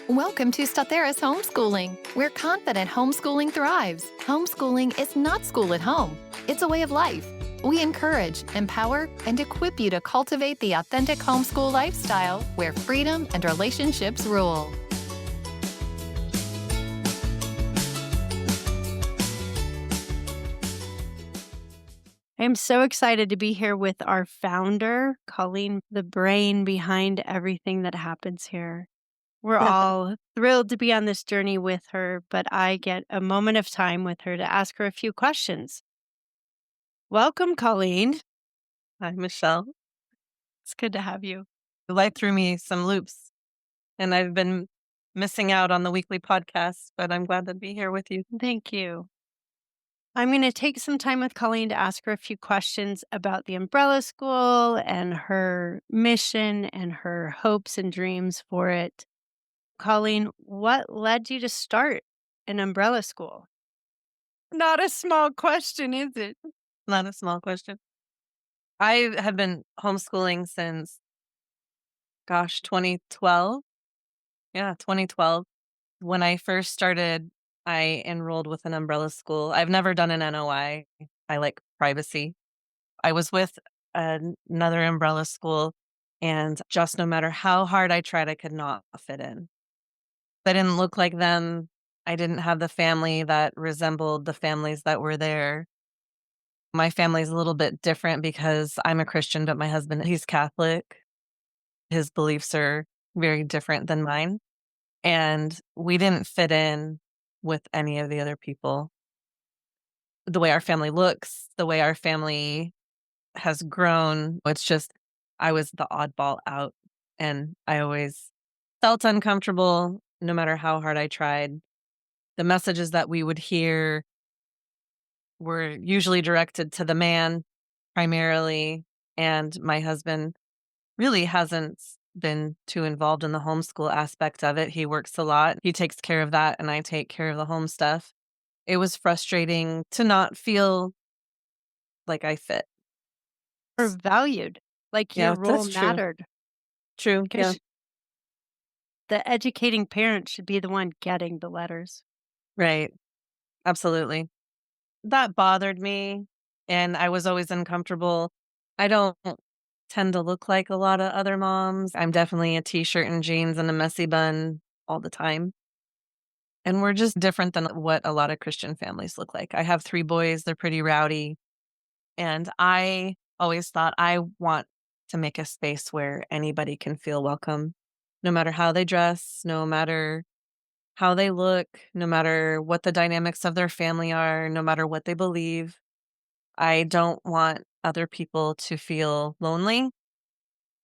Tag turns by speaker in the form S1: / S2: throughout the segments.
S1: Welcome to Statheros Homeschooling, where confident homeschooling thrives. Homeschooling is not school at home, it's a way of life. We encourage, empower, and equip you to cultivate the authentic homeschool lifestyle where freedom and relationships rule.
S2: I'm so excited to be here with our founder, Colleen, the brain behind everything that happens here. We're all thrilled to be on this journey with her, but I get a moment of time with her to ask her a few questions. Welcome, Colleen.
S3: Hi, Michelle.
S2: It's good to have you.
S3: Life threw me some loops, and I've been missing out on the weekly podcast, but I'm glad to be here with you.
S2: Thank you. I'm going to take some time with Colleen to ask her a few questions about the Umbrella School and her mission and her hopes and dreams for it. Colleen, what led you to start an umbrella school? Not a small question, is it?
S3: Not a small question. I have been homeschooling since, 2012. Yeah, 2012. When I first started, I enrolled with an umbrella school. I've never done an NOI. I like privacy. I was with another umbrella school, and just no matter how hard I tried, I could not fit in. I didn't look like them. I didn't have the family that resembled the families that were there. My family's a little bit different because I'm a Christian, but my husband, he's Catholic. His beliefs are very different than mine. And we didn't fit in with any of the other people. The way our family looks, the way our family has grown, it's just, I was the oddball out. And I always felt uncomfortable no matter how hard I tried. The messages that we would hear were usually directed to the man primarily, and my husband really hasn't been too involved in the homeschool aspect of it. He works a lot. He takes care of that, and I take care of the home stuff. It was frustrating to not feel like I fit.
S2: Or valued, like your
S3: Yeah,
S2: role
S3: that's true.
S2: mattered.
S3: True, yeah.
S2: Because the educating parent should be the one getting the letters.
S3: Right. Absolutely. That bothered me, and I was always uncomfortable. I don't tend to look like a lot of other moms. I'm definitely a t-shirt and jeans and a messy bun all the time. And we're just different than what a lot of Christian families look like. I have 3 boys, they're pretty rowdy, and I always thought I want to make a space where anybody can feel welcome, no matter how they dress, no matter how they look, no matter what the dynamics of their family are, no matter what they believe. I don't want other people to feel lonely,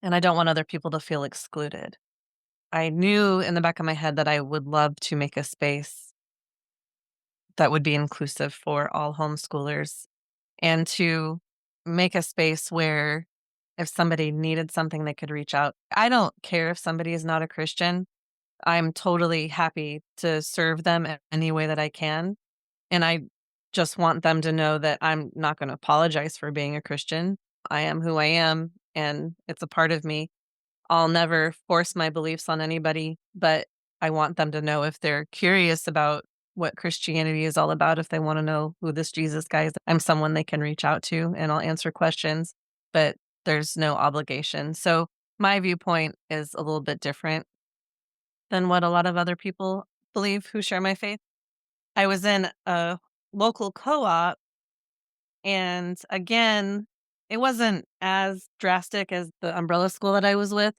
S3: and I don't want other people to feel excluded. I knew in the back of my head that I would love to make a space that would be inclusive for all homeschoolers and to make a space where if somebody needed something, they could reach out. I don't care if somebody is not a Christian. I'm totally happy to serve them in any way that I can. And I just want them to know that I'm not going to apologize for being a Christian. I am who I am, and it's a part of me. I'll never force my beliefs on anybody, but I want them to know if they're curious about what Christianity is all about, if they want to know who this Jesus guy is, I'm someone they can reach out to and I'll answer questions, but there's no obligation. So my viewpoint is a little bit different than what a lot of other people believe who share my faith. I was in a local co-op, and again, it wasn't as drastic as the umbrella school that I was with,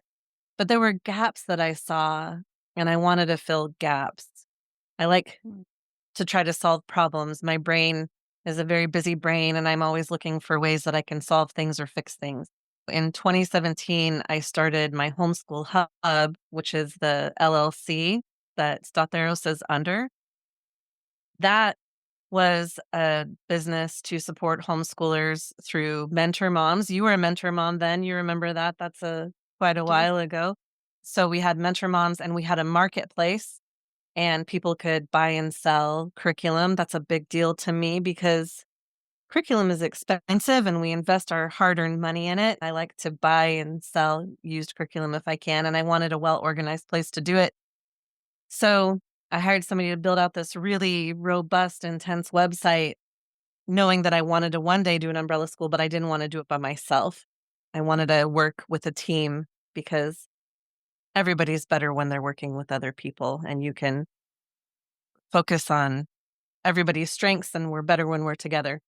S3: but there were gaps that I saw, and I wanted to fill gaps. I like to try to solve problems. My brain is a very busy brain, and I'm always looking for ways that I can solve things or fix things. In 2017, I started my Homeschool Hub, which is the LLC that Statheros is under. That was a business to support homeschoolers through mentor moms. You were a mentor mom then. You remember that? That's quite a
S2: Do.
S3: while ago. So we had mentor moms and we had a marketplace and people could buy and sell curriculum. That's a big deal to me because curriculum is expensive and we invest our hard-earned money in it. I like to buy and sell used curriculum if I can, and I wanted a well-organized place to do it. So I hired somebody to build out this really robust, intense website, knowing that I wanted to one day do an umbrella school, but I didn't want to do it by myself. I wanted to work with a team because everybody's better when they're working with other people and you can focus on everybody's strengths and we're better when we're together.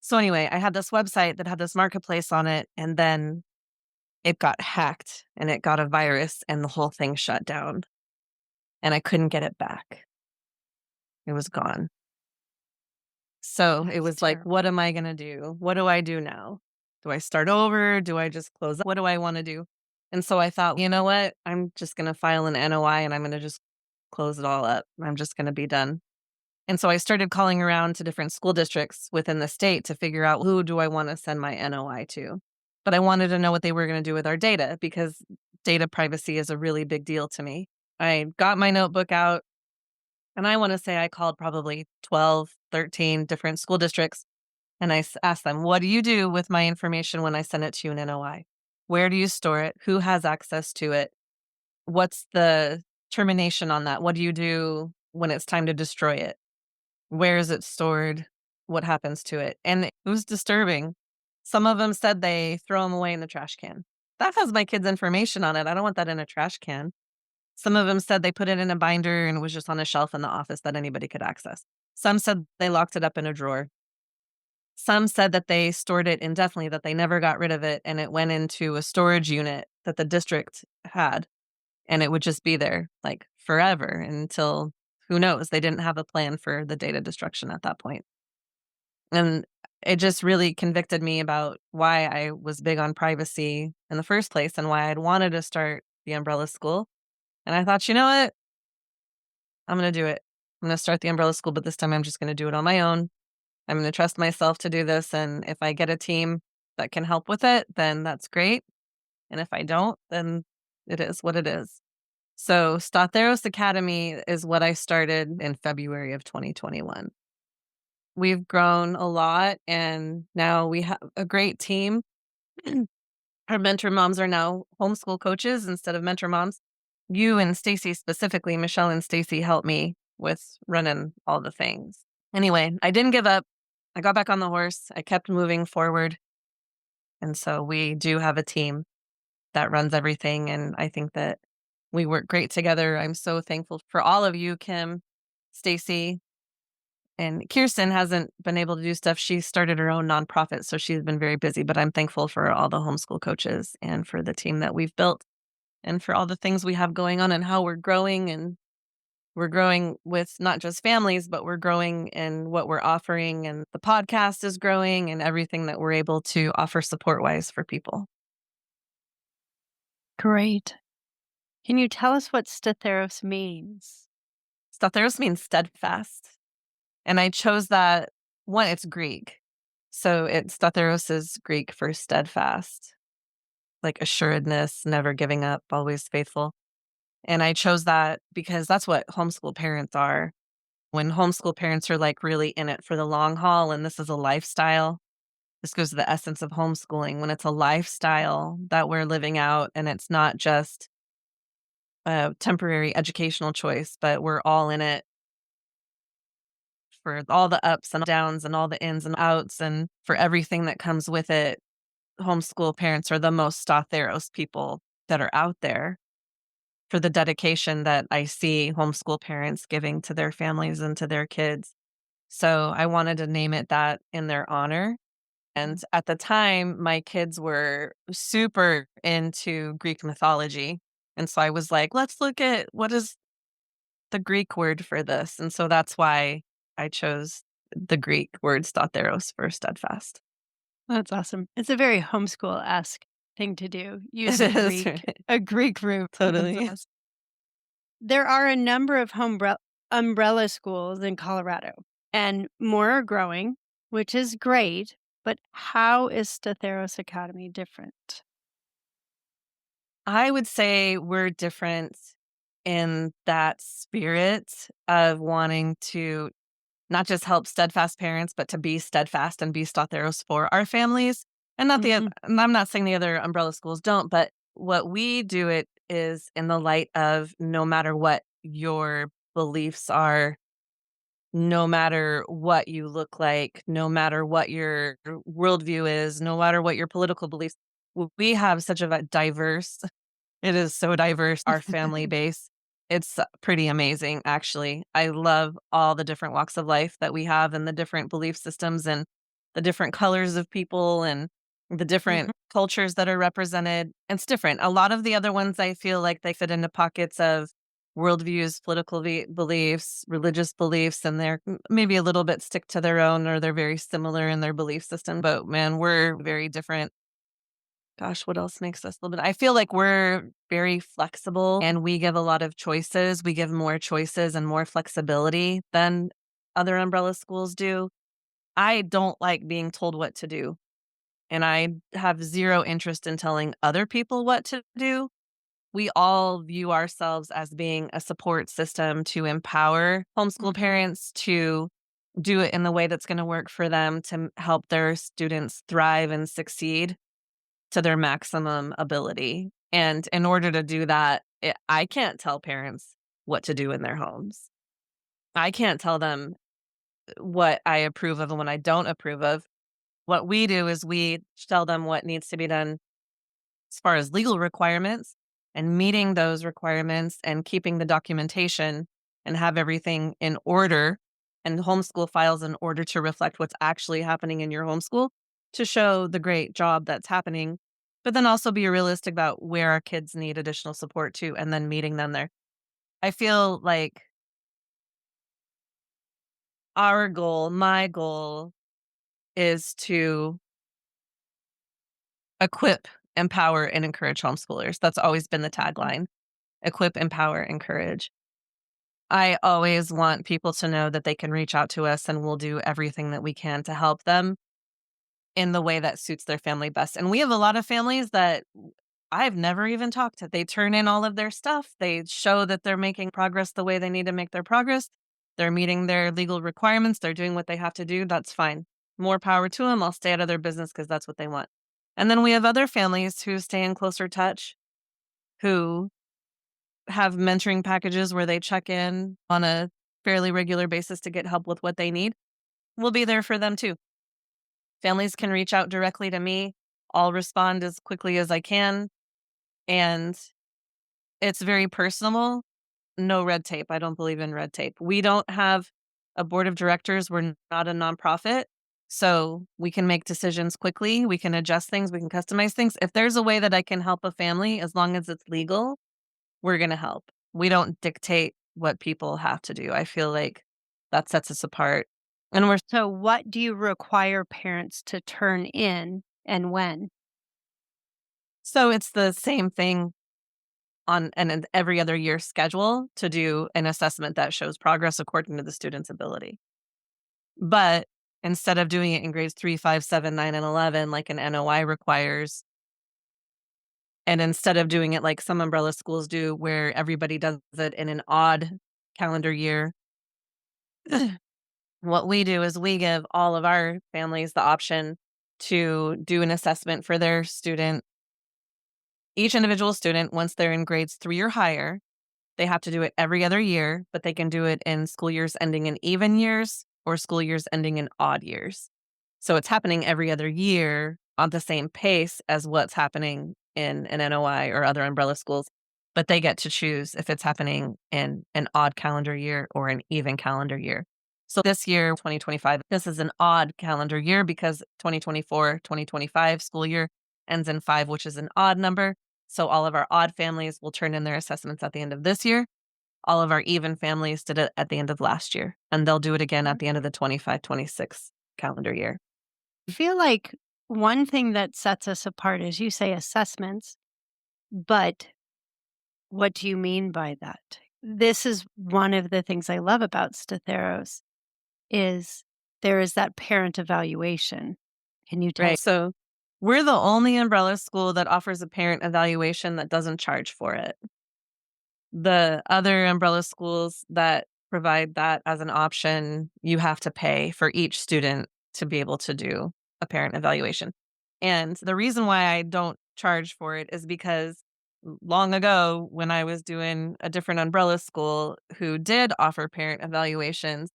S3: So anyway, I had this website that had this marketplace on it and then it got hacked and it got a virus and the whole thing shut down and I couldn't get it back. It was gone. So it
S2: That's
S3: was like,
S2: terrible.
S3: what am I going to do? What do I do now? Do I start over? Do I just close? What do I want to do? And so I thought, you know what? I'm just going to file an NOI and I'm going to just close it all up. I'm just going to be done. And so I started calling around to different school districts within the state to figure out who do I want to send my NOI to. But I wanted to know what they were going to do with our data because data privacy is a really big deal to me. I got my notebook out and I want to say I called probably 12, 13 different school districts and I asked them, what do you do with my information when I send it to you in NOI? Where do you store it? Who has access to it? What's the termination on that? What do you do when it's time to destroy it? Where is it stored? What happens to it? And it was disturbing. Some of them said they throw them away in the trash can. That has my kids' information on it. I don't want that in a trash can. Some of them said they put it in a binder and it was just on a shelf in the office that anybody could access. Some said they locked it up in a drawer. Some said that they stored it indefinitely, that they never got rid of it and it went into a storage unit that the district had and it would just be there like forever until who knows? They didn't have a plan for the data destruction at that point. And it just really convicted me about why I was big on privacy in the first place and why I'd wanted to start the umbrella school. And I thought, you know what? I'm going to do it. I'm going to start the umbrella school, but this time I'm just going to do it on my own. I'm going to trust myself to do this. And if I get a team that can help with it, then that's great. And if I don't, then it is what it is. So Statheros Academy is what I started in February of 2021. We've grown a lot and now we have a great team. Our mentor moms are now homeschool coaches instead of mentor moms. You and Stacy specifically, Michelle and Stacy helped me with running all the things. Anyway, I didn't give up. I got back on the horse. I kept moving forward. And so we do have a team that runs everything. And I think that we work great together. I'm so thankful for all of you, Kim, Stacy, and Kirsten hasn't been able to do stuff. She started her own nonprofit, so she's been very busy, but I'm thankful for all the homeschool coaches and for the team that we've built and for all the things we have going on and how we're growing. And we're growing with not just families, but we're growing in what we're offering. And the podcast is growing and everything that we're able to offer support-wise for people.
S2: Great. Can you tell us what Statheros means?
S3: Statheros means steadfast. And I chose that one, it's Greek. So Statheros is Greek for steadfast, like assuredness, never giving up, always faithful. And I chose that because that's what homeschool parents are. When homeschool parents are like really in it for the long haul, and this is a lifestyle, this goes to the essence of homeschooling. When it's a lifestyle that we're living out and it's not just a temporary educational choice, but we're all in it for all the ups and downs and all the ins and outs and for everything that comes with it. Homeschool parents are the most Statheros people that are out there for the dedication that I see homeschool parents giving to their families and to their kids. So I wanted to name it that in their honor. And at the time, my kids were super into Greek mythology. And so I was like, let's look at what is the Greek word for this. And so that's why I chose the Greek word statheros for steadfast.
S2: That's awesome. It's a very homeschool-esque thing to do. Use
S3: It is, right?
S2: a Greek root. That's
S3: Totally.
S2: awesome. There are a number of umbrella schools in Colorado, and more are growing, which is great. But how is Statheros Academy different?
S3: I would say we're different in that spirit of wanting to not just help steadfast parents, but to be steadfast and be statheros for our families. And not the,
S2: Mhm.
S3: and I'm not saying the other umbrella schools don't, but what we do it is in the light of no matter what, your beliefs are, no matter what you look like, no matter what your worldview is, no matter what your political beliefs. We have such a diverse, it is so diverse, our family base. It's pretty amazing, actually. I love all the different walks of life that we have and the different belief systems and the different colors of people and the different
S2: Mhm.
S3: cultures that are represented. It's different. A lot of the other ones, I feel like they fit into pockets of worldviews, political beliefs, religious beliefs, and they're maybe a little bit stick to their own or they're very similar in their belief system. But man, we're very different. Gosh, what else makes us a little bit, I feel like we're very flexible and we give a lot of choices. We give more choices and more flexibility than other umbrella schools do. I don't like being told what to do, and I have zero interest in telling other people what to do. We all view ourselves as being a support system to empower homeschool
S2: Mhm.
S3: parents to do it in the way that's going to work for them to help their students thrive and succeed to their maximum ability. And in order to do that, I can't tell parents what to do in their homes. I can't tell them what I approve of and what I don't approve of. What we do is we tell them what needs to be done as far as legal requirements and meeting those requirements and keeping the documentation and have everything in order and homeschool files in order to reflect what's actually happening in your homeschool to show the great job that's happening, but then also be realistic about where our kids need additional support too, and then meeting them there. I feel like my goal is to equip, empower, and encourage homeschoolers. That's always been the tagline: equip, empower, encourage. I always want people to know that they can reach out to us and we'll do everything that we can to help them in the way that suits their family best. And we have a lot of families that I've never even talked to. They turn in all of their stuff. They show that they're making progress the way they need to make their progress. They're meeting their legal requirements. They're doing what they have to do. That's fine. More power to them. I'll stay out of their business because that's what they want. And then we have other families who stay in closer touch, who have mentoring packages where they check in on a fairly regular basis to get help with what they need. We'll be there for them too. Families can reach out directly to me. I'll respond as quickly as I can. And it's very personal. No red tape. I don't believe in red tape. We don't have a board of directors. We're not a nonprofit. So we can make decisions quickly. We can adjust things. We can customize things. If there's a way that I can help a family, as long as it's legal, we're going to help. We don't dictate what people have to do. I feel like that sets us apart. And we're
S2: So, what do you require parents to turn in and when?
S3: so it's the same thing on an every other year schedule to do an assessment that shows progress according to the student's ability. But instead of doing it in grades 3, 5, 7, 9, and 11, like an NOI requires, and instead of doing it like some umbrella schools do, where everybody does it in an odd calendar year, what we do is we give all of our families the option to do an assessment for their student, each individual student, once they're in grades 3 or higher. They have to do it every other year, but they can do it in school years ending in even years or school years ending in odd years. So it's happening every other year on the same pace as what's happening in an NOI or other umbrella schools, but they get to choose if it's happening in an odd calendar year or an even calendar year. So this year, 2025, this is an odd calendar year because 2024-2025 school year ends in 5, which is an odd number. So all of our odd families will turn in their assessments at the end of this year. All of our even families did it at the end of last year, and they'll do it again at
S2: Mhm.
S3: the end of the 25-26 calendar year.
S2: I feel like one thing that sets us apart is you say assessments, but what do you mean by that? This is one of the things I love about Statheros is there is that parent evaluation. Can you tell?
S3: Right. So we're the only umbrella school that offers a parent evaluation that doesn't charge for it. The other umbrella schools that provide that as an option, you have to pay for each student to be able to do a parent evaluation. And the reason why I don't charge for it is because long ago when I was doing a different umbrella school who did offer parent evaluations,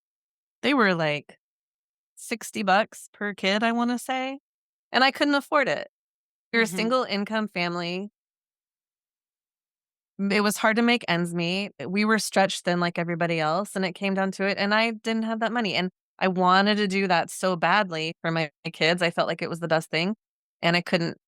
S3: they were like $60 per kid, I want to say, and I couldn't afford it. You're a
S2: Mhm.
S3: single income family. It was hard to make ends meet. We were stretched thin like everybody else, and it came down to it, and I didn't have that money, and I wanted to do that so badly for my kids. I felt like it was the best thing, and I couldn't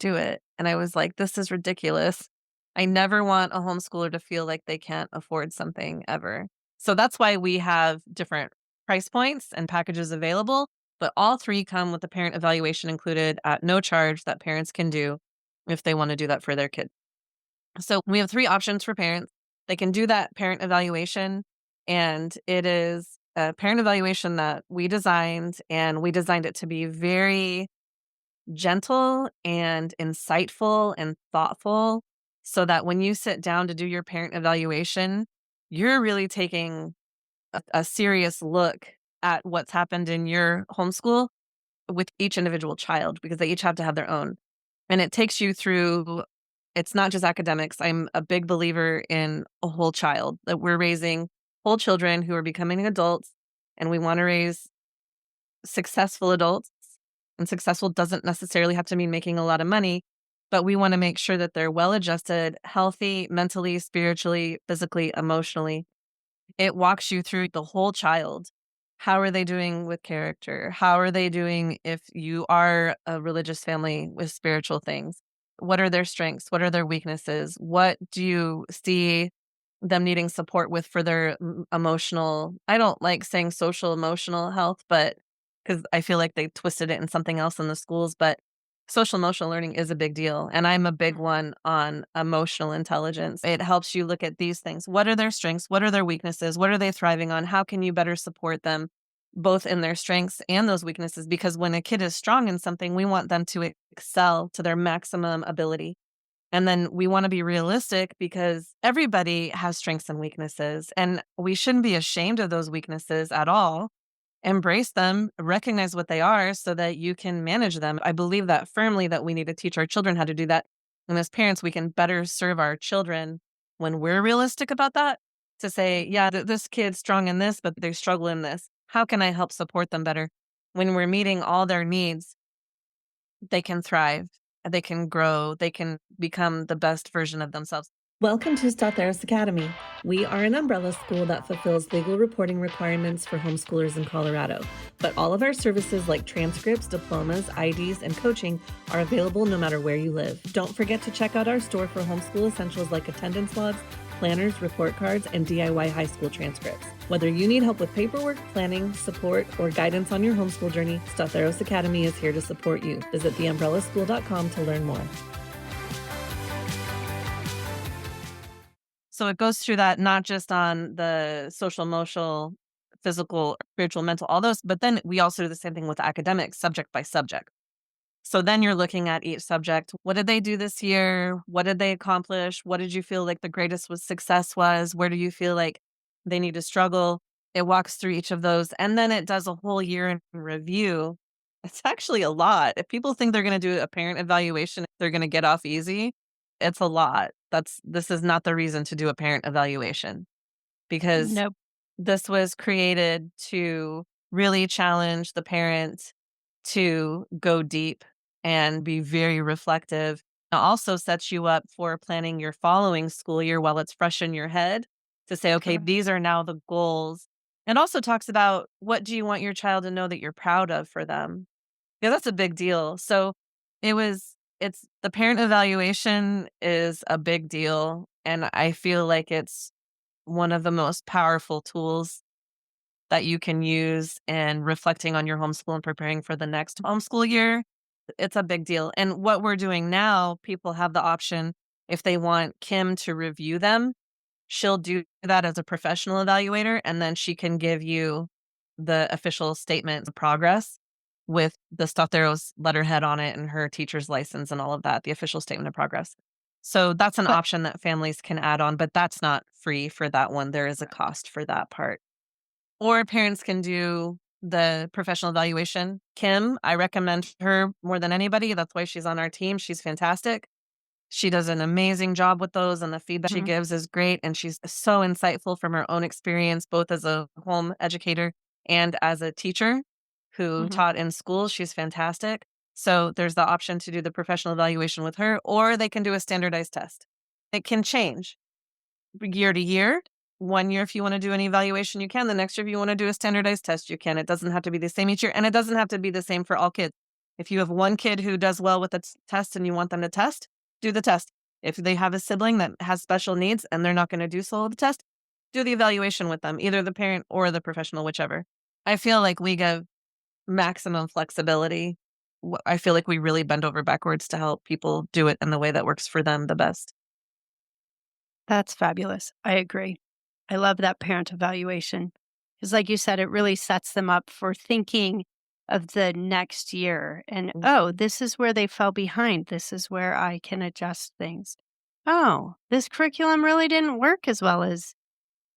S3: do it, and I was like, "This is ridiculous." I never want a homeschooler to feel like they can't afford something ever. So that's why we have different price points and packages available, but all 3 come with the parent evaluation included at no charge that parents can do if they wanna do that for their kid. So we have 3 options for parents. They can do that parent evaluation, and it is a parent evaluation that we designed, and we designed it to be very gentle and insightful and thoughtful so that when you sit down to do your parent evaluation, you're really taking a serious look at what's happened in your homeschool with each individual child because they each have to have their own. And it takes you through it's not just academics. I'm a big believer in a whole child, that we're raising whole children who are becoming adults, and we wanna raise successful adults. And successful doesn't necessarily have to mean making a lot of money, but we wanna make sure that they're well-adjusted, healthy, mentally, spiritually, physically, emotionally. It walks you through the whole child. How are they doing with character? How are they doing if you are a religious family with spiritual things? What are their strengths? What are their weaknesses? What do you see them needing support with for their emotional I don't like saying social emotional health, but because I feel like they twisted it in something else in the schools, but social emotional learning is a big deal, and I'm a big one on emotional intelligence. It helps you look at these things. What are their strengths? What are their weaknesses? What are they thriving on? How can you better support them both in their strengths and those weaknesses? Because when a kid is strong in something, we want them to excel to their maximum ability. And then we wanna be realistic because everybody has strengths and weaknesses, and we shouldn't be ashamed of those weaknesses at all. Embrace them, recognize what they are so that you can manage them. I believe that firmly that we need to teach our children how to do that. And as parents, we can better serve our children when we're realistic about that to say, yeah, this kid's strong in this, but they struggle in this. How can I help support them better? When we're meeting all their needs, they can thrive, they can grow, they can become the best version of themselves.
S4: Welcome to Statheros Academy. We are an umbrella school that fulfills legal reporting requirements for homeschoolers in Colorado. But all of our services like transcripts, diplomas, IDs, and coaching are available no matter where you live. Don't forget to check out our store for homeschool essentials like attendance logs, planners, report cards, and DIY high school transcripts. Whether you need help with paperwork, planning, support, or guidance on your homeschool journey, Statheros Academy is here to support you. Visit theumbrellaschool.com to learn more.
S3: So it goes through that not just on the social, emotional, physical, spiritual, mental, all those, but then we also do the same thing with academics, subject by subject. So then you're looking at each subject. What did they do this year? What did they accomplish? What did you feel like the greatest was success was? Where do you feel like they need to struggle? It walks through each of those. And then it does a whole year in review. It's actually a lot. If people think they're going to do a parent evaluation, they're going to get off easy. It's a lot. This is not the reason to do a parent evaluation because
S2: Nope.
S3: this was created to really challenge the parent to go deep and be very reflective. It also sets you up for planning your following school year while it's fresh in your head to say, okay,
S2: Correct.
S3: these are now the goals. It also talks about what do you want your child to know that you're proud of for them? Yeah, that's a big deal. So it's the parent evaluation is a big deal. And I feel like it's one of the most powerful tools that you can use in reflecting on your homeschool and preparing for the next homeschool year. It's a big deal. And what we're doing now, people have the option if they want Kim to review them, she'll do that as a professional evaluator, and then she can give you the official statement of progress with the Statheros letterhead on it and her teacher's license and all of that, the official statement of progress. So that's an
S2: But
S3: option that families can add on, but that's not free for that one. There is a cost for that part. Or parents can do the professional evaluation. Kim, I recommend her more than anybody. That's why she's on our team. She's fantastic. She does an amazing job with those, and the feedback she
S2: Mhm.
S3: gives is great. And she's so insightful from her own experience, both as a home educator and as a teacher who
S2: Mhm.
S3: taught in school. She's fantastic. So there's the option to do the professional evaluation with her, or they can do a standardized test. It can change year to year. One year, if you want to do an evaluation, you can. The next year, if you want to do a standardized test, you can. It doesn't have to be the same each year, and it doesn't have to be the same for all kids. If you have one kid who does well with the test and you want them to test, do the test. If they have a sibling that has special needs and they're not going to do so with the test, do the evaluation with them, either the parent or the professional, whichever. I feel like we give maximum flexibility. I feel like we really bend over backwards to help people do it in the way that works for them the best.
S2: That's fabulous. I agree. I love that parent evaluation because, like you said, it really sets them up for thinking of the next year and, oh, this is where they fell behind. This is where I can adjust things. Oh, this curriculum really didn't work as well as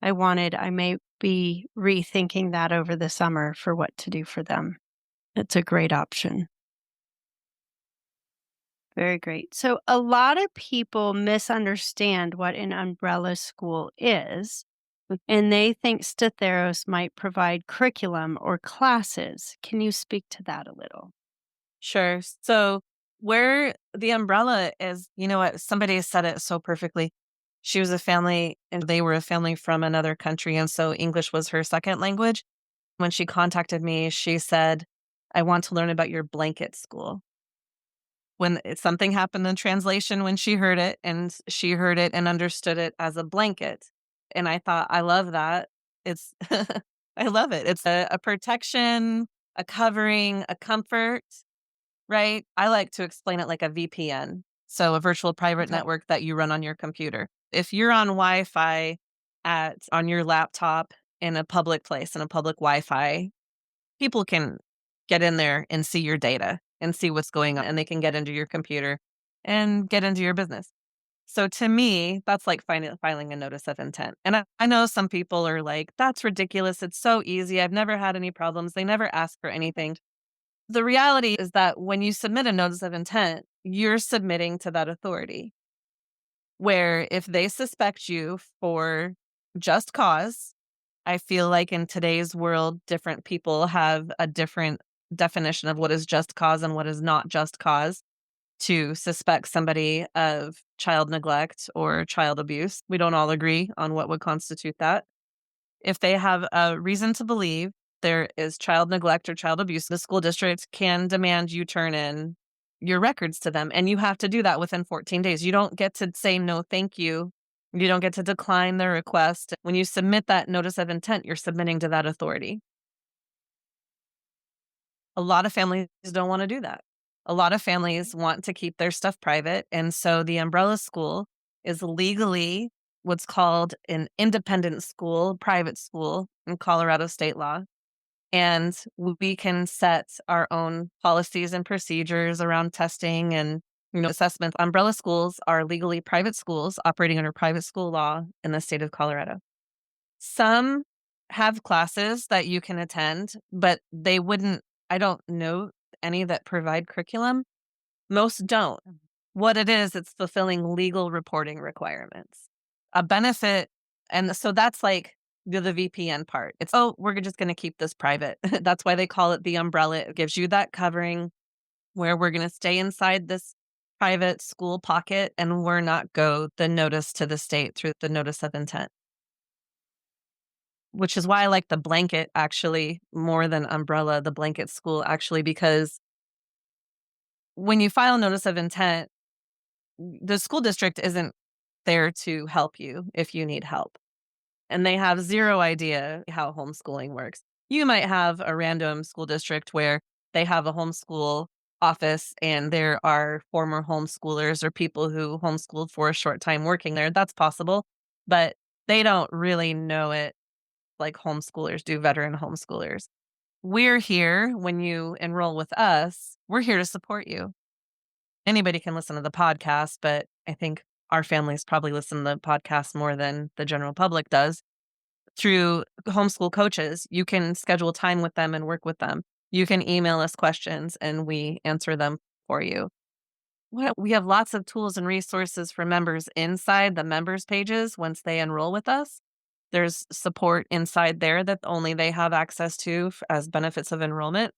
S2: I wanted. I may be rethinking that over the summer for what to do for them. It's a great option. Very great. So, a lot of people misunderstand what an umbrella school is, and they think Statheros might provide curriculum or classes. Can you speak to that a little?
S3: Sure. So where the umbrella is, you know what? Somebody said it so perfectly. She was a family and they were a family from another country. And so English was her second language. When she contacted me, she said, I want to learn about your blanket school. Something happened in translation when she heard it, and she heard it and understood it as a blanket. And I thought, I love that. It's, I love it. It's a protection, a covering, a comfort. Right? I like to explain it like a VPN. So a virtual private
S2: Okay.
S3: network that you run on your computer. If you're on Wi-Fi on your laptop in a public place, in a public Wi-Fi, people can get in there and see your data and see what's going on, and they can get into your computer and get into your business. So to me, that's like filing a notice of intent. And I know some people are like, that's ridiculous. It's so easy. I've never had any problems. They never ask for anything. The reality is that when you submit a notice of intent, you're submitting to that authority. Where if they suspect you for just cause, I feel like in today's world, different people have a different definition of what is just cause and what is not just cause to suspect somebody of child neglect or child abuse. We don't all agree on what would constitute that. If they have a reason to believe there is child neglect or child abuse, the school district can demand you turn in your records to them. And you have to do that within 14 days. You don't get to say no, thank you. You don't get to decline their request. When you submit that notice of intent, you're submitting to that authority. A lot of families don't want to do that. A lot of families want to keep their stuff private. And so the umbrella school is legally what's called an independent school, private school in Colorado state law. And we can set our own policies and procedures around testing and assessments. Umbrella schools are legally private schools operating under private school law in the state of Colorado. Some have classes that you can attend, but they wouldn't, I don't know any that provide curriculum. Most don't. What it is, it's fulfilling legal reporting requirements. A benefit, and so that's like the VPN part. It's, oh, we're just going to keep this private. That's why they call it the umbrella. It gives you that covering where we're going to stay inside this private school pocket and we're not go the notice to the state through the notice of intent. Which is why I like the blanket actually more than umbrella, the blanket school actually, because when you file a notice of intent, the school district isn't there to help you if you need help. And they have zero idea how homeschooling works. You might have a random school district where they have a homeschool office and there are former homeschoolers or people who homeschooled for a short time working there. That's possible, but they don't really know it like homeschoolers do, veteran homeschoolers. We're here when you enroll with us, we're here to support you. Anybody can listen to the podcast, but I think our families probably listen to the podcast more than the general public does. Through Homeschool Coaches, you can schedule time with them and work with them. You can email us questions and we answer them for you. we have lots of tools and resources for members inside the members pages once they enroll with us. There's support inside there that only they have access to as benefits of enrollment.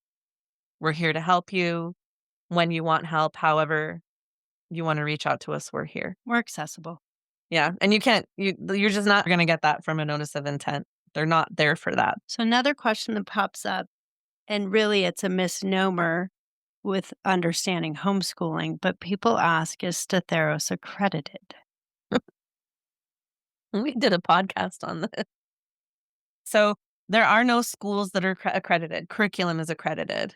S3: We're here to help you when you want help, however you want to reach out to us, we're here.
S2: More accessible.
S3: Yeah, and you're just not going to get that from a notice of intent. They're not there for that.
S2: So another question that pops up, and really it's a misnomer with understanding homeschooling, but people ask, is Statheros accredited?
S3: We did a podcast on this. So there are no schools that are accredited. Curriculum is accredited.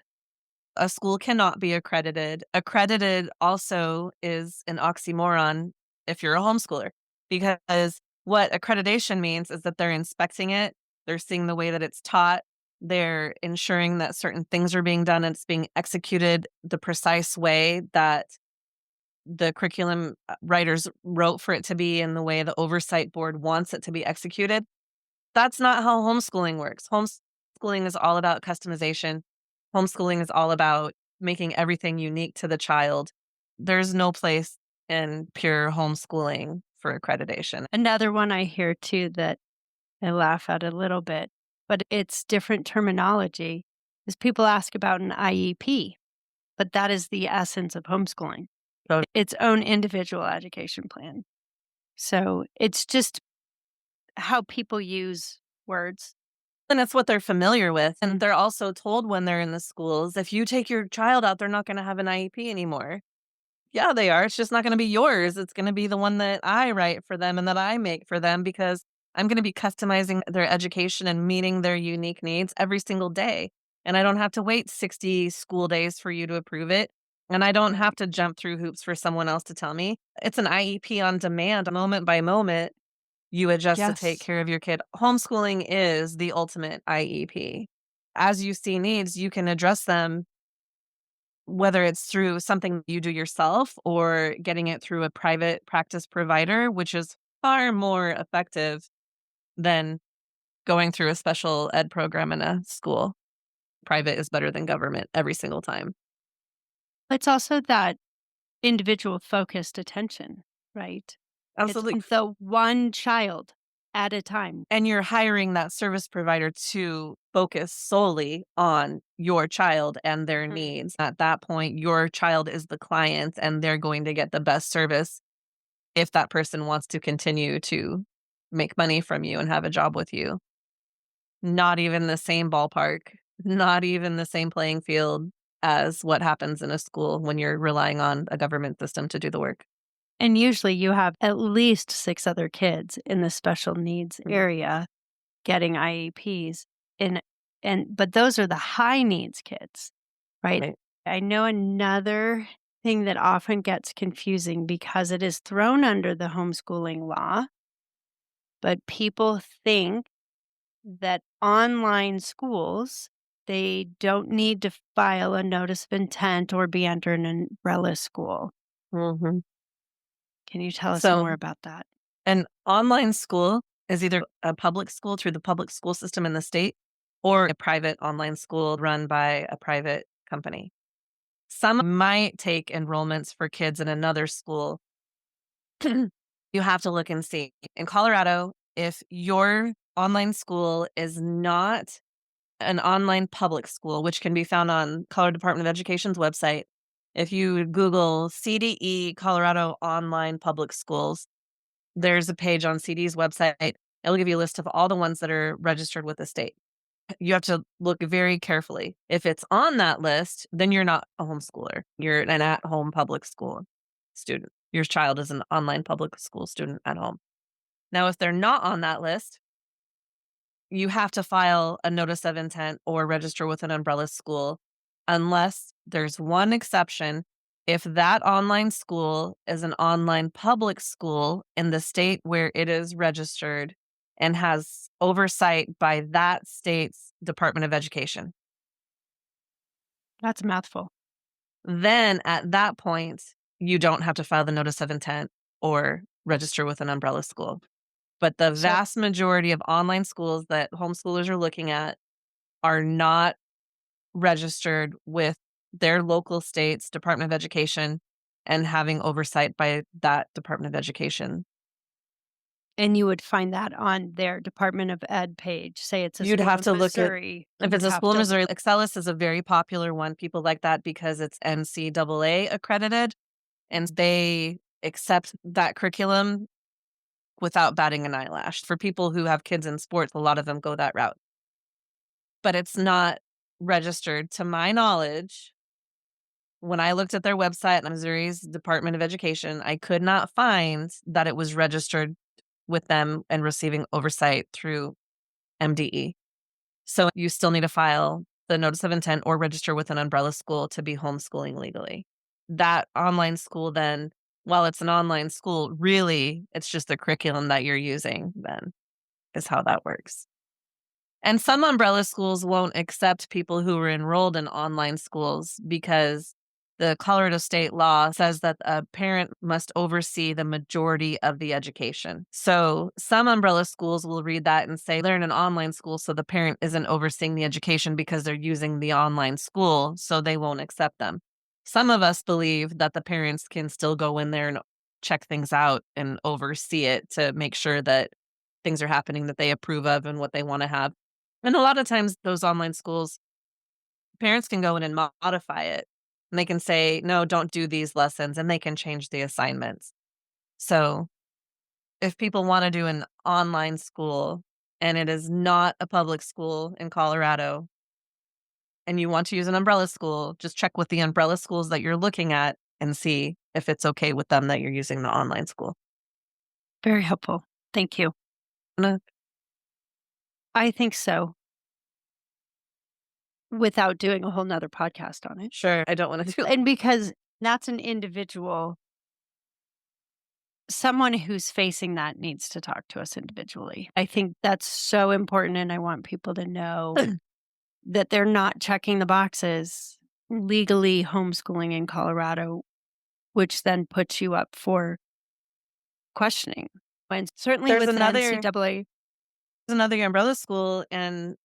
S3: A school cannot be accredited. Accredited also is an oxymoron if you're a homeschooler, because what accreditation means is that they're inspecting it, they're seeing the way that it's taught, they're ensuring that certain things are being done and it's being executed the precise way that the curriculum writers wrote for it to be and the way the oversight board wants it to be executed. That's not how homeschooling works. Homeschooling is all about customization. Homeschooling is all about making everything unique to the child. There's no place in pure homeschooling for accreditation.
S2: Another one I hear too that I laugh at a little bit, but it's different terminology, is people ask about an IEP, but that is the essence of homeschooling.
S3: Oh.
S2: Its own individual education plan. So it's just how people use words.
S3: And it's what they're familiar with. And they're also told when they're in the schools, if you take your child out, they're not going to have an IEP anymore. Yeah, they are. It's just not going to be yours. It's going to be the one that I write for them and that I make for them, because I'm going to be customizing their education and meeting their unique needs every single day. And I don't have to wait 60 school days for you to approve it. And I don't have to jump through hoops for someone else to tell me. It's an IEP on demand, moment by moment. You adjust to take
S2: Yes.
S3: care of your kid. Homeschooling is the ultimate IEP. As you see needs, you can address them, whether it's through something you do yourself or getting it through a private practice provider, which is far more effective than going through a special ed program in a school. Private is better than government every single time.
S2: It's also that individual focused attention, right?
S3: Absolutely.
S2: It's the one child at a time.
S3: And you're hiring that service provider to focus solely on your child and their needs. At that point, your child is the client and they're going to get the best service if that person wants to continue to make money from you and have a job with you. Not even the same ballpark, not even the same playing field as what happens in a school when you're relying on a government system to do the work.
S2: And usually you have at least 6 other kids in the special needs area getting IEPs. But those are the high needs kids, right?
S3: Right.
S2: I know another thing that often gets confusing because it is thrown under the homeschooling law, but people think that online schools, they don't need to file a notice of intent or be under an umbrella school.
S3: Mm-hmm.
S2: Can you tell us
S3: So-
S2: more about that?
S3: An online school is either a public school through the public school system in the state or a private online school run by a private company. Some might take enrollments for kids in another school. You have to look and see. In Colorado, if your online school is not an online public school, which can be found on Colorado Department of Education's website, if you Google CDE Colorado Online Public Schools, there's a page on CD's website. It'll give you a list of all the ones that are registered with the state. You have to look very carefully. If it's on that list, then you're not a homeschooler. You're an at-home public school student. Your child is an online public school student at home. Now, if they're not on that list, you have to file a notice of intent or register with an umbrella school, unless there's one exception. If that online school is an online public school in the state where it is registered and has oversight by that state's Department of Education,
S2: That's a mouthful.
S3: then at that point, you don't have to file the notice of intent or register with an umbrella school. But the vast majority of online schools that homeschoolers are looking at are not registered with their local state's Department of Education and having oversight by that Department of Education.
S2: And you would find that on their Department of Ed page. Say it's a
S3: You'd
S2: school
S3: have
S2: in
S3: to look at,
S2: Missouri.
S3: if it's a school in Missouri, Excelis is a very popular one. People like that because it's NCAA accredited and they accept that curriculum without batting an eyelash. For people who have kids in sports, a lot of them go that route. But it's not registered, to my knowledge. When I looked at their website, Missouri's Department of Education, I could not find that it was registered with them and receiving oversight through MDE. So you still need to file the notice of intent or register with an umbrella school to be homeschooling legally. That online school then, while it's an online school, really it's just the curriculum that you're using then is how that works. And some umbrella schools won't accept people who are enrolled in online schools because the Colorado state law says that a parent must oversee the majority of the education. So some umbrella schools will read that and say they're in an online school, so the parent isn't overseeing the education because they're using the online school, so they won't accept them. Some of us believe that the parents can still go in there and check things out and oversee it to make sure that things are happening that they approve of and what they want to have. And a lot of times those online schools, parents can go in and modify it. And they can say, no, don't do these lessons, and they can change the assignments. So if people want to do an online school and it is not a public school in Colorado and you want to use an umbrella school, just check with the umbrella schools that you're looking at and see if it's okay with them that you're using the online school.
S2: Very helpful. Thank you.
S3: No.
S2: I think so. Without doing a whole nother podcast on it.
S3: Sure, I don't want to do
S2: And because that's an individual, someone who's facing that needs to talk to us individually. I think that's so important. And I want people to know that they're not checking the boxes legally homeschooling in Colorado, which then puts you up for questioning. And certainly
S3: There's
S2: with
S3: another-
S2: NCAA.
S3: another umbrella school, and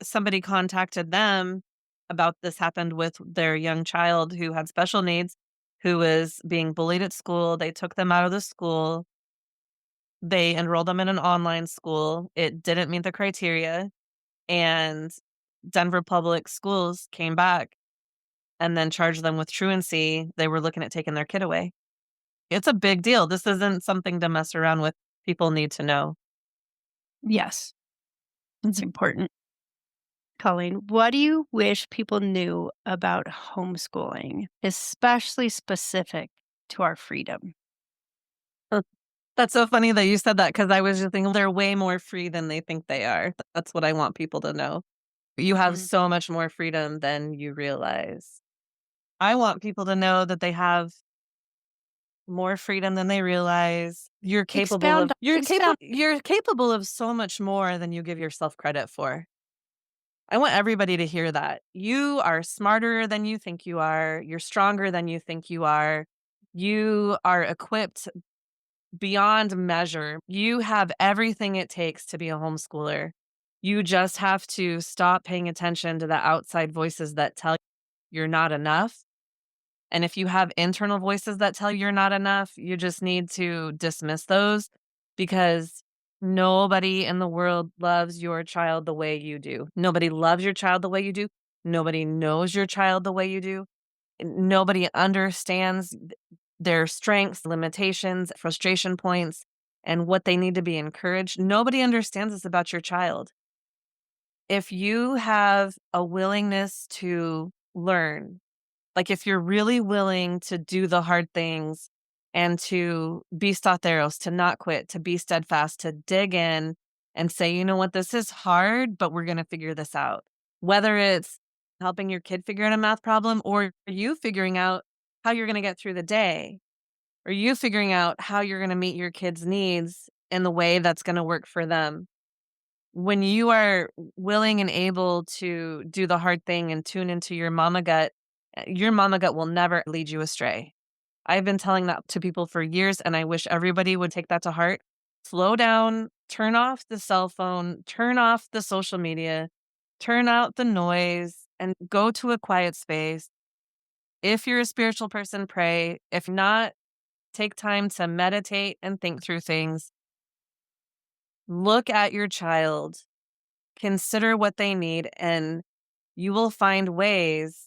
S3: somebody contacted them about this happened with their young child who had special needs, who was being bullied at school. They took them out of the school. They enrolled them in an online school. It didn't meet the criteria. And Denver Public Schools came back and then charged them with truancy. They were looking at taking their kid away. It's a big deal. This isn't something to mess around with. People need to know.
S2: Yes, it's important. Colleen, what do you wish people knew about homeschooling, especially specific to our freedom?
S3: That's so funny that you said that because I was just thinking they're way more free than they think they are. That's what I want people to know. You have so much more freedom than you realize. I want people to know that they have more freedom than they realize. You're capable you're capable of so much more than you give yourself credit for. I want everybody to hear that. You are smarter than you think you are. You're stronger than you think you are. You are equipped beyond measure. You have everything it takes to be a homeschooler. You just have to stop paying attention to the outside voices that tell you you're not enough. And if you have internal voices that tell you you're not enough, you just need to dismiss those because nobody in the world loves your child the way you do. Nobody loves your child the way you do. Nobody knows your child the way you do. Nobody understands their strengths, limitations, frustration points, and what they need to be encouraged. Nobody understands this about your child. If you have a willingness to learn, like if you're really willing to do the hard things and to be Statheros, to not quit, to be steadfast, to dig in and say, you know what, this is hard, but we're going to figure this out. Whether it's helping your kid figure out a math problem or you figuring out how you're going to get through the day, or you figuring out how you're going to meet your kids' needs in the way that's going to work for them. When you are willing and able to do the hard thing and tune into your mama gut will never lead you astray. I've been telling that to people for years, and I wish everybody would take that to heart. Slow down, turn off the cell phone, turn off the social media, turn out the noise, and go to a quiet space If you're a spiritual person, pray. If not, take time to meditate and think through things. Look at your child, consider what they need, and you will find ways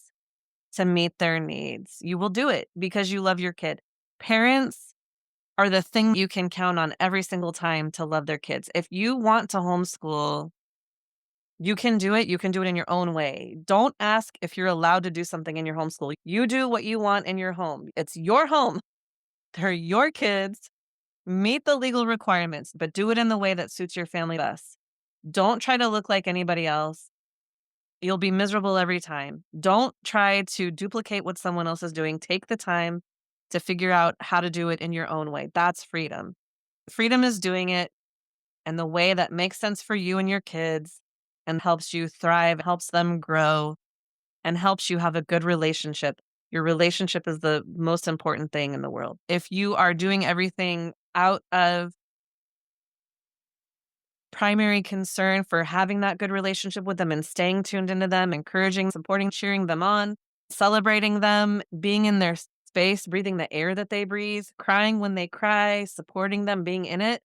S3: to meet their needs. You will do it because you love your kid. Parents are the thing you can count on every single time to love their kids. If you want to homeschool, you can do it. You can do it in your own way. Don't ask if you're allowed to do something in your homeschool. You do what you want in your home. It's your home. They're your kids. Meet the legal requirements, but do it in the way that suits your family best. Don't try to look like anybody else. You'll be miserable every time. Don't try to duplicate what someone else is doing. Take the time to figure out how to do it in your own way. That's freedom. Freedom is doing it in the way that makes sense for you and your kids and helps you thrive, helps them grow, and helps you have a good relationship. Your relationship is the most important thing in the world. If you are doing everything out of primary concern for having that good relationship with them and staying tuned into them, encouraging, supporting, cheering them on, celebrating them, being in their space, breathing the air that they breathe, crying when they cry, supporting them, being in it,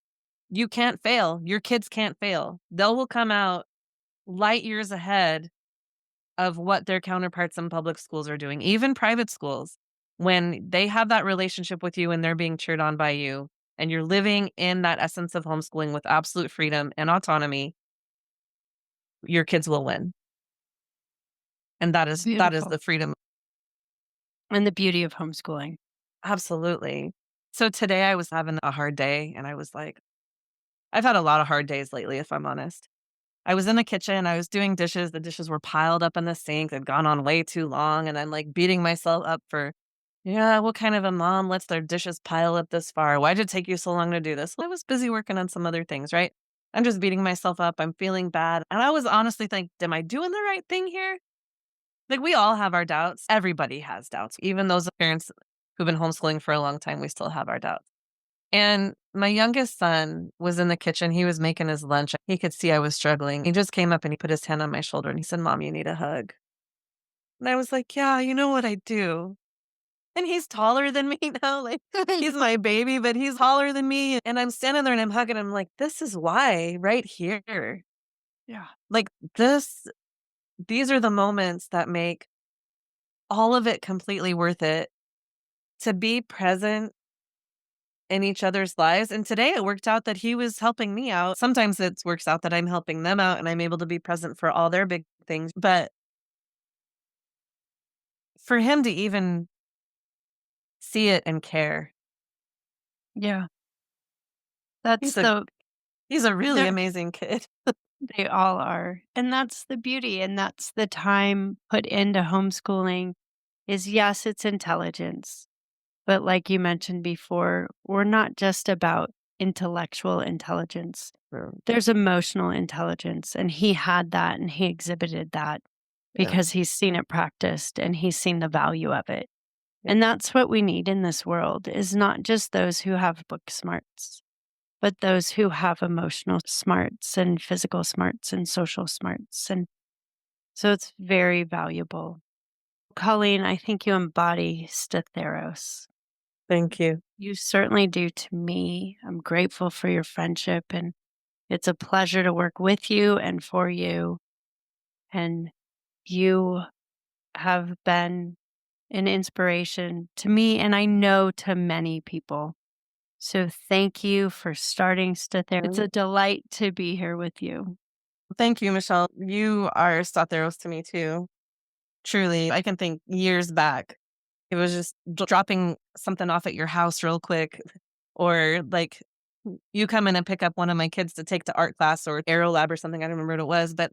S3: you can't fail. Your kids can't fail. They will come out light years ahead of what their counterparts in public schools are doing, even private schools. When they have that relationship with you and they're being cheered on by you, and you're living in that essence of homeschooling with absolute freedom and autonomy, your kids will win. And that is
S2: Beautiful.
S3: the freedom.
S2: And the beauty of homeschooling.
S3: Absolutely. So today I was having a hard day and I was like, I've had a lot of hard days lately, if I'm honest. I was in the kitchen, I was doing dishes. The dishes were piled up in the sink. They'd gone on way too long. And I'm like beating myself up for, yeah, what kind of a mom lets their dishes pile up this far? Why did it take you so long to do this? Well, I was busy working on some other things, right? I'm just beating myself up. I'm feeling bad. And I was honestly thinking, am I doing the right thing here? Like, we all have our doubts. Everybody has doubts. Even those parents who've been homeschooling for a long time, we still have our doubts. And my youngest son was in the kitchen. He was making his lunch. He could see I was struggling. He just came up and he put his hand on my shoulder and he said, "Mom, you need a hug." And I was like, "Yeah, you know what I do." And he's taller than me now. Like, he's my baby, but he's taller than me. And I'm standing there and I'm hugging him like, this is why right here.
S2: Yeah.
S3: Like these are the moments that make all of it completely worth it, to be present in each other's lives. And today it worked out that he was helping me out. Sometimes it works out that I'm helping them out and I'm able to be present for all their big things. But for him to even see it and care,
S2: Yeah. That's
S3: he's a he's a really
S2: they're
S3: amazing kid.
S2: they all are. And that's the beauty. And that's the time put into homeschooling is yes, it's intelligence. But like you mentioned before, we're not just about intellectual intelligence. There's emotional intelligence. And he had that and he exhibited that
S3: Yeah.
S2: because he's seen it practiced and he's seen the value of it. And that's what we need in this world is not just those who have book smarts, but those who have emotional smarts and physical smarts and social smarts. And so it's very valuable. Colleen, I think you embody Statheros.
S3: Thank you.
S2: You certainly do to me. I'm grateful for your friendship and it's a pleasure to work with you and for you. And you have been an inspiration to me and I know to many people. So thank you for starting Statheros. It's a delight to be here with you.
S3: Thank you, Michelle. You are Statheros to me too. Truly. I can think years back. It was just dropping something off at your house real quick, or like you come in and pick up one of my kids to take to art class or aero lab or something. I don't remember what it was, but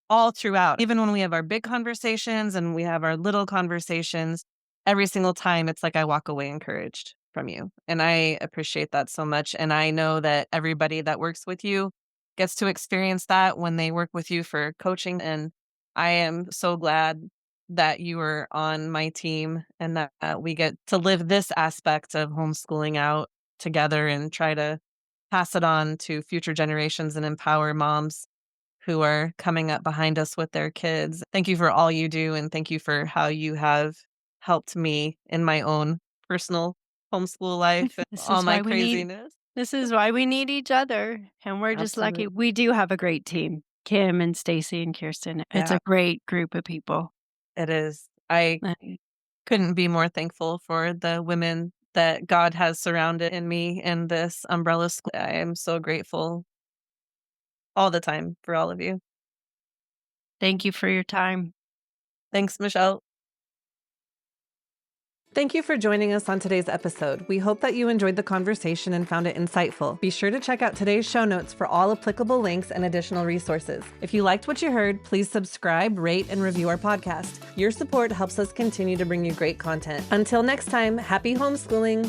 S3: all throughout, even when we have our big conversations and we have our little conversations, every single time it's like I walk away encouraged from you. And I appreciate that so much. And I know that everybody that works with you gets to experience that when they work with you for coaching. And I am so glad that you are on my team and that we get to live this aspect of homeschooling out together and try to pass it on to future generations and empower moms who are coming up behind us with their kids. Thank you for all you do and thank you for how you have helped me in my own personal homeschool life and
S2: This
S3: all
S2: is
S3: my
S2: why we need
S3: craziness.
S2: this is why we need each other, and we're just lucky.
S3: Absolutely.
S2: We do have a great team, Kim and Stacy and Kirsten. It's
S3: Yeah,
S2: a great group of people.
S3: it is. I
S2: Uh,
S3: couldn't be more thankful for the women that God has surrounded in me in this umbrella school. I am so grateful all the time for all of you.
S2: Thank you for your time.
S3: Thanks, Michelle.
S4: Thank you for joining us on today's episode. We hope that you enjoyed the conversation and found it insightful. Be sure to check out today's show notes for all applicable links and additional resources. If you liked what you heard, please subscribe, rate, and review our podcast. Your support helps us continue to bring you great content. Until next time, happy homeschooling.